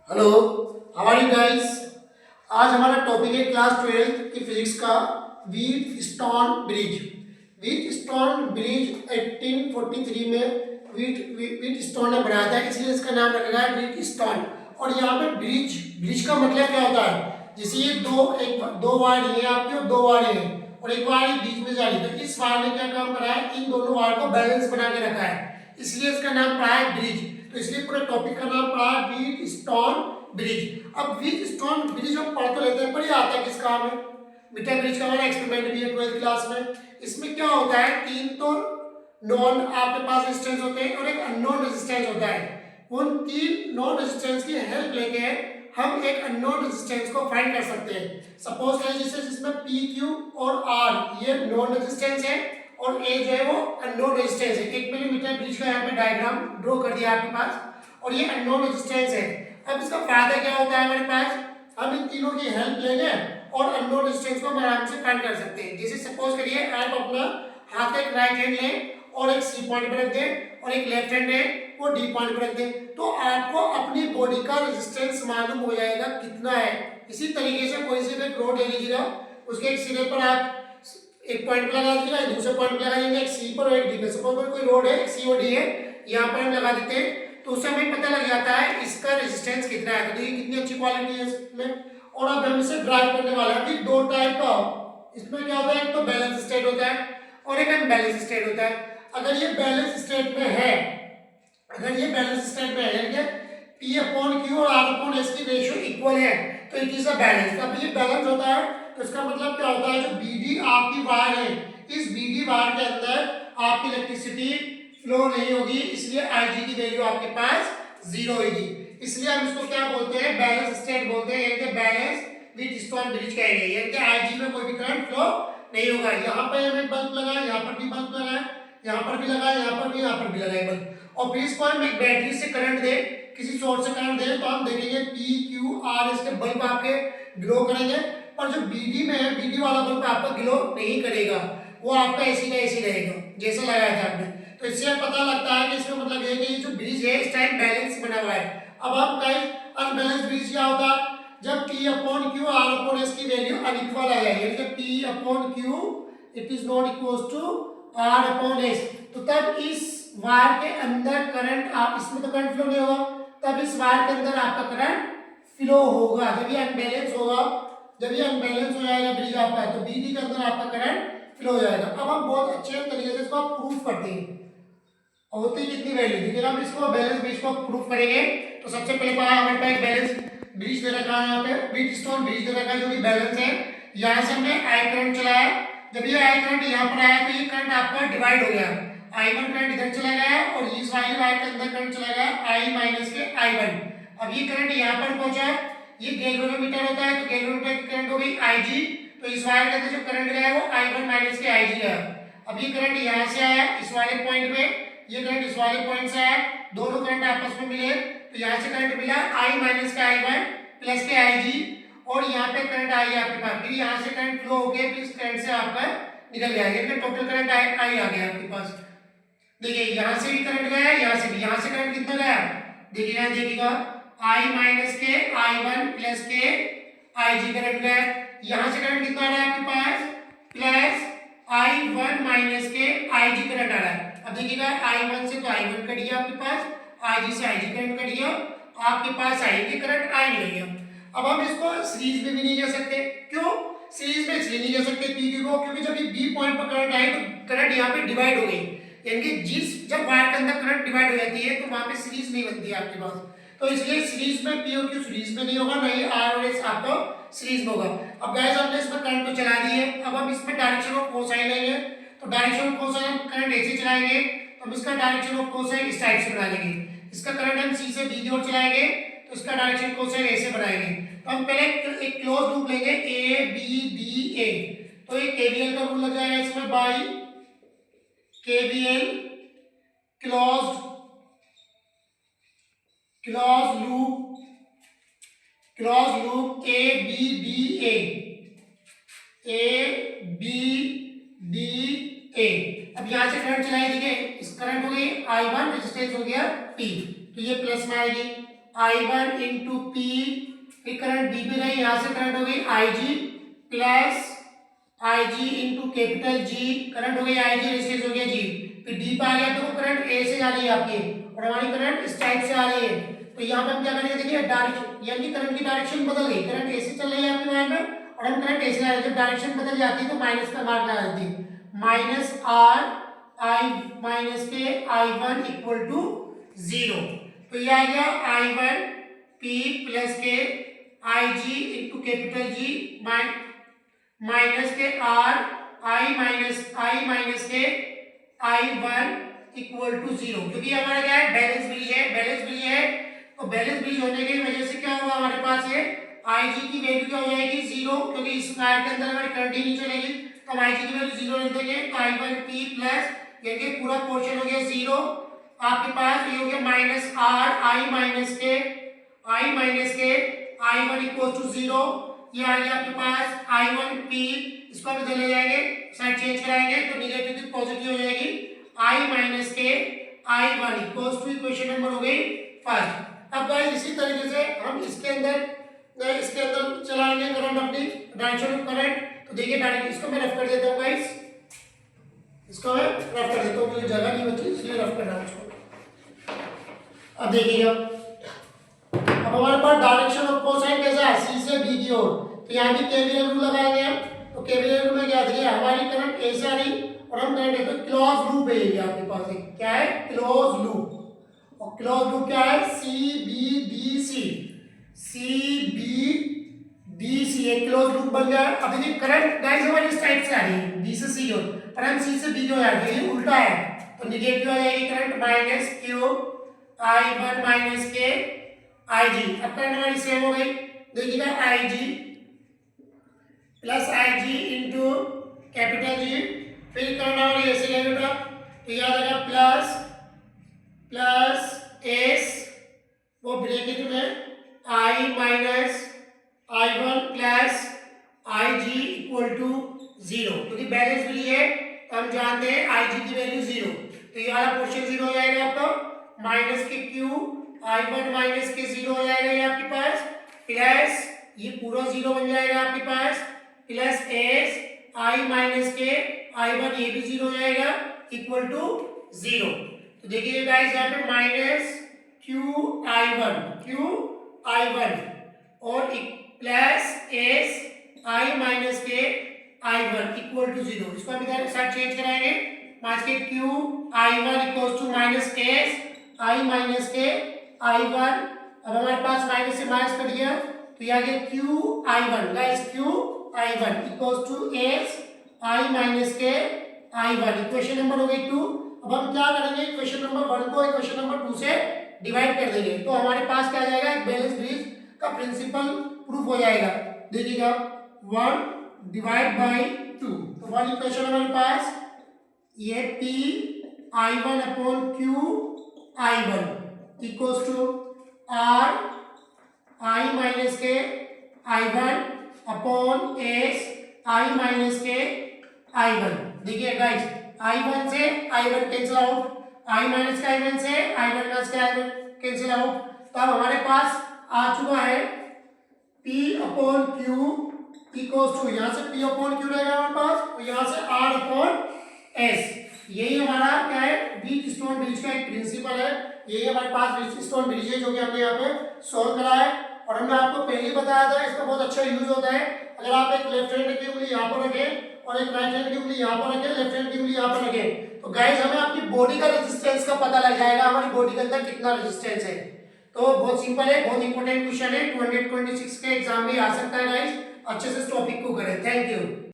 Hello, how are you guys. आज हमारा topic है क्लास 12 की फिजिक्स का Wheatstone bridge. Wheatstone bridge 1843 में व्हीट स्टोन ने बनाया था, इसलिए इसका नाम रखा गया है व्हीट स्टोन। और यहाँ पे ब्रिज ब्रिज का मतलब क्या होता है, जैसे ये दो वायर ये आपकी और दो वायर हैं और एक वायर बीच में जा रही है, तो इस वायर ने क्या काम करा है, इन दोनों वायर को बैलेंस बना के रखा है, इसलिए इसका नाम पड़ा है ब्रिज। तो इसलिए पूरे टॉपिक का नाम पड़ा है व्हीट स्टोन ब्रिज। अब व्हीट स्टोन ब्रिज हम पढ़ तो लेते हैं, पर ये आता किस काम है। मीटर ब्रिज का हमारा एक्सपेरिमेंट भी है 12th क्लास में। इसमें क्या होता है, तीन तो नॉन आपके पास रेजिस्टेंस होते हैं और एक अननोन रेजिस्टेंस होता है। उन तीन नॉन रेजिस्टेंस की हेल्प लेके हम एक अननोन रेजिस्टेंस को फाइंड कर सकते हैं। सपोज है जिसमें पी क्यू और आर ये नॉन रेजिस्टेंस है और ए जो है वो अननोन रेजिस्टेंस है। 1 मिलीमीटर ब्रिज का यहाँ पे डायग्राम ड्रॉ कर दिया आपके पास, और ये अननोन रेजिस्टेंस है। अब इसका फायदा क्या होता है, हमारे पास हम इन तीनों की हेल्प लेंगे और अननोन रेजिस्टेंस को हम आराम से फाइंड कर सकते हैं। जैसे सपोज करिए आप अपना हाथ एक राइट हैंड लें और एक सी पॉइंट पर रख दें और एक लेफ्ट हैंड है वो डी पॉइंट पर रख दें, तो आपको अपनी बॉडी का रेजिस्टेंस मालूम हो जाएगा कितना है। इसी तरीके से कोई से भी रोड ले लीजिएगा, उसके एक सिरे पर आप एक पॉइंट लगा दीजिएगा, दूसरे पॉइंट लगा देंगे, एक सी पर और एक डी पर। सपोज कोई रोड है, एक सी और डी है, यहाँ पर हम लगा देते हैं, तो उससे हमें पता लग जाता है इसका रेजिस्टेंस कितना है। तो देखिए कितनी अच्छी क्वालिटी है इसमें। और अब हम इसे ड्राइव करने वाले हैं। अभी दो टाइप का इसमें क्या होता है, एक तो बैलेंस स्टेट होता है और एक अनबैलेंस स्टेट होता है। अगर ये बैलेंस स्टेट में है, अगर ये बैलेंस स्टेट में है, P अपॉन क्यू और R अपॉन एस की रेशियो इक्वल है, तो इट इज अ बैलेंस। अब ये बैलेंस होता है तो इसका मतलब क्या होता है, जो BD आपकी वायर है, इस BD वायर के अंदर आपकी इलेक्ट्रिसिटी फ्लो नहीं होगी, इसलिए Ig की वैल्यू आपके पास 0 होगी। इसलिए हम इसको क्या बोलते हैं, बैलेंस स्टेट बोलते हैं, यानी कि बैलेंस व्हीट स्टोन ब्रिज कहेंगे, यानी कि Ig में कोई भी करंट फ्लो नहीं होगा। यहाँ पे हमें बल्ब लगा, यहाँ पर भी बल्ब लगा, यहाँ पर भी लगा, यहाँ पर भी, यहाँ पर भी लगा बल्ब। और फिर इसको हम एक बैटरी से करंट दे, किसी सोर्स से करंट दे, तो हम देखेंगे P Q R इसके बल्ब आपके ग्लो करेंगे, पर जो BD में है, BD वाला बल्ब आपका ग्लो नहीं करेगा, वो आपका एसी का एसी रहेगा जैसा लगाया था आपने। तो इससे पता लगता है कि इसका मतलब ये है कि ये जो ब्रिज है इस टाइम बैलेंस बना हुआ है। अब आप गाइस अनबैलेंस ब्रिज क्या होता है, जब P upon Q R upon S की वैल्यू अनइक्वल आ जाए, यानी कि P upon Q it is not equals to R upon S, तो तब इस वायर के अंदर करंट, आप इसमें तो करंट फ्लो नहीं होगा, तब इस वायर के अंदर आपका करंट फ्लो होगा। जब ये अनबैलेंस होगा, जब ये अनबैलेंस हो जाएगा ब्रिज आपका, तो BD के अंदर आपका करंट फ्लो हो जाएगा। अब हम बहुत अच्छे तरीके से इसको प्रूफ करते हैं। होती कितनी वैल्यू, देखिए हम इसको बैलेंस ब्रिज को प्रूफ करेंगे। तो सबसे पहले हमारे पास एक बैलेंस ब्रिज दे रखा है, यहाँ पे व्हीट स्टोन ब्रिज दे रखा है जो कि बैलेंस है। यहाँ से हमने आई करंट चलाया, जब ये आई करंट यहाँ पर आया तो ये करंट आपका डिवाइड हो गया, I1 करंट इधर चला गया और इस वाली वायर के अंदर करंट चला गया I माइनस के I1। अब ये करंट यहाँ पर पहुंचा, ये गैल्वेनोमीटर होता है, तो गैल्वेनोमीटर की करंट हो गई Ig, तो इस वायर के अंदर जो करंट गया वो I1 माइनस के Ig गया। अब ये करंट यहाँ से आया इस वाले पॉइंट पे, ये करंट इस वाले पॉइंट से आया, दोनों करंट आपस में मिले, तो यहाँ से करंट मिला I माइनस के I1 प्लस के Ig, और यहाँ पे करंट आई आपके पास, फिर यहाँ से करंट फ्लो हो गया, फिर इस करंट से आपका निकल गया, यानी टोटल करंट आई आ गया आपके पास। देखिए यहाँ से भी करंट गया, यहाँ से भी, यहाँ से करंट कितना गया, देखिए यहाँ देखिएगा I माइनस के I1 प्लस के Ig करंट गया। यहाँ से करंट कितना आ रहा है आपके पास, प्लस I1 माइनस के Ig करंट आ रहा है। अब देखिएगा I1 से तो I1 कट गया आपके पास, Ig से Ig करंट कट गया, आपके पास Ig करंट I निकल गया। अब हम इसको सीरीज में भी नहीं जा सकते, क्यों सीरीज में इसलिए नहीं जा सकते PQ को, क्योंकि जब ये B पॉइंट पर करंट आई तो करंट यहाँ पे डिवाइड हो गई, यानी कि जब वायर के अंदर करंट डिवाइड हो जाती है तो वहां पे सीरीज नहीं बनती है आपके पास, तो इसलिए सीरीज में P और Q सीरीज में नहीं होगा, नहीं R और S आपको सीरीज में होगा। अब गाइस हमने इसमें करंट को चला दिए, अब हम इसमें डायरेक्शन ऑफ कोसाइन लेंगे, तो डायरेक्शन ऑफ कोसाइन हम करंट ऐसे चलाएंगे, तो हम इसका डायरेक्शन ऑफ कोसाइन इस टाइप से बना लेंगे। इसका करंट हम C से B की ओर चलाएंगे तो इसका डायरेक्शन कोसाइन ऐसे बनाएंगे। तो हम पहले एक क्लोज लूप लेंगे ABDA, तो ये KVL का रूल लग जाएगा इसमें, by KVL closed loop ABDA। अब यहां से करंट चलाई, देखिए इस करंट हो गई I1, रेजिस्टेंस हो गया P, तो ये प्लस में आएगी, I1 इंटू पी, फिर करंट बी पे गई, यहाँ से करंट हो गई IG plus IG into capital जी, करंट हो गई IG, रेजिस्टेंस हो गया जी, फिर डी पे आ गया तो करंट ए से जा रही है आपकी और हमारी करंट इस टाइप से आ रही है। तो यहाँ पे हम क्या करेंगे, देखिए डायरेक्शन, यानी करंट की डायरेक्शन बदल गई, करंट ए से चल रही है आपकी वहां पे और हम करंट ए से ला रहे हैं। जब डायरेक्शन बदल जाती है तो माइनस का मार्क लगा देती है, माइनस आर आई माइनस के I1 इक्वल टू 0। तो ये आ गया I1 P प्लस के IG इंटू कैपिटल जी माइनस के R आई माइनस के I1 इक्वल टू 0, क्योंकि हमारा क्या है, बैलेंस ब्रिज है, बैलेंस ब्रिज है। तो बैलेंस ब्रिज होने की वजह से क्या होगा, हमारे पास ये IG की वैल्यू क्या हो जाएगी 0, क्योंकि इस वायर के अंदर हमारी करंट ही नहीं चलेगी, तो हम IG की वैल्यू 0 लिख देंगे। तो I1 P प्लस यानी पूरा पोर्शन हो गया 0, आपके पास ये हो गया माइनस R आई माइनस के I1 इक्वल टू 0। ये आ गया आपके पास I1 P, इसको भी ले जाएंगे, साइड चेंज कराएंगे तो नेगेटिव से पॉजिटिव हो जाएगी, I माइनस के I1 equal two equation number हो गई फर्स्ट। अब गाइस इसी तरीके से हम इसके अंदर चलाएंगे करंट, अपनी डायरेक्शन ऑफ करंट। तो देखिए डायरेक्ट इसको मैं रफ कर देता हूँ गाइस, इसको मैं रफ कर देता हूँ, मुझे जगह नहीं बची इसलिए रफ कर रहा हूँ इसको। अब देखिएगा, अब हमारे पास डायरेक्शन ऑफ कोसाइन कैसा है, सी से बी की ओर, तो यहाँ भी केवीएल रूल लगाएंगे हम। तो केवीएल रूल में क्या देखिए, हमारी करंट ए से आ रही और हम करंट तो क्लोज लूप है ये आपके पास एक क्या है, क्लोज लूप। और क्लोज लूप क्या है, सी बी डी सी एक क्लोज लूप बन गया। अब देखिए करंट गाइस हमारी इस टाइप से आ रही है बी से सी की ओर, पर हम सी से बी की ओर आ रही है, उल्टा है, तो नेगेटिव आ जाएगी current minus Q I1 minus के IG। अब करंट हमारी सेम हो गई, देखिएगा IG plus IG into capital G, फिर करंट हमारी ऐसे ले बेटा, तो याद आएगा प्लस एस वो ब्रैकेट में I minus I1 plus IG equal to 0, क्योंकि बैलेंस भी है तो हम जानते हैं IG की वैल्यू 0, तो ये वाला पोर्शन 0 हो जाएगा आपका, माइनस के Q I1 माइनस के 0 हो जाएगा ये आपके पास, प्लस ये पूरा 0 बन जाएगा आपके पास, प्लस एस I माइनस के I1 ये भी 0 हो जाएगा इक्वल टू 0। तो देखिए गाइस यहाँ पे माइनस Q I1 और प्लस एस I माइनस के I1 इक्वल टू 0, इसको हम इधर साथ चेंज कराएंगे, माइनस के Q I1 equal to minus S I minus के I1। अब हमारे पास माइनस से माइनस कट गया तो ये आ गया Q I1 guys, Q I1 equal to S I minus के I1, इक्वेशन नंबर हो गई 2। अब हम क्या करेंगे, इक्वेशन नंबर 1 को इक्वेशन नंबर 2 से डिवाइड कर देंगे, तो हमारे पास क्या आ जाएगा, एक बैलेंस ब्रिज का प्रिंसिपल प्रूफ हो जाएगा। देखिएगा 1 डिवाइड बाई 2, तो 1 इक्वेशन हमारे पास ये P I1 upon Q I1 equals to R I minus के I1 upon S I minus के I1। देखिए गाइस I1 से I1 cancel out, I minus के I1 से I1 प्लस के I1 कैंसिल आउट, तो अब हमारे पास आ चुका है P upon Q equals to, यहाँ से P अपॉन Q रहेगा हमारे पास और यहाँ से R अपॉन S। यही हमारा क्या है, व्हीट स्टोन ब्रिज का एक प्रिंसिपल है, यही हमारे पास व्हीट स्टोन ब्रिज है जो कि हमने यहाँ पे सॉल्व करा है। और हमने आपको पहले ही बताया था इसका बहुत अच्छा यूज होता है, अगर आप एक लेफ्ट हैंड की उंगली यहाँ पर रखें और एक राइट हैंड की उंगली यहाँ पर रखें, लेफ्ट हैंड की उंगली यहाँ पर रखें, तो गाइस हमें आपकी बॉडी का रेजिस्टेंस का पता लग जाएगा, हमारी बॉडी के अंदर कितना रेजिस्टेंस है। तो बहुत सिंपल है, बहुत इंपॉर्टेंट क्वेश्चन है, 226 के एग्जाम में आ सकता है गाइस, अच्छे से इस टॉपिक को करें। Thank you.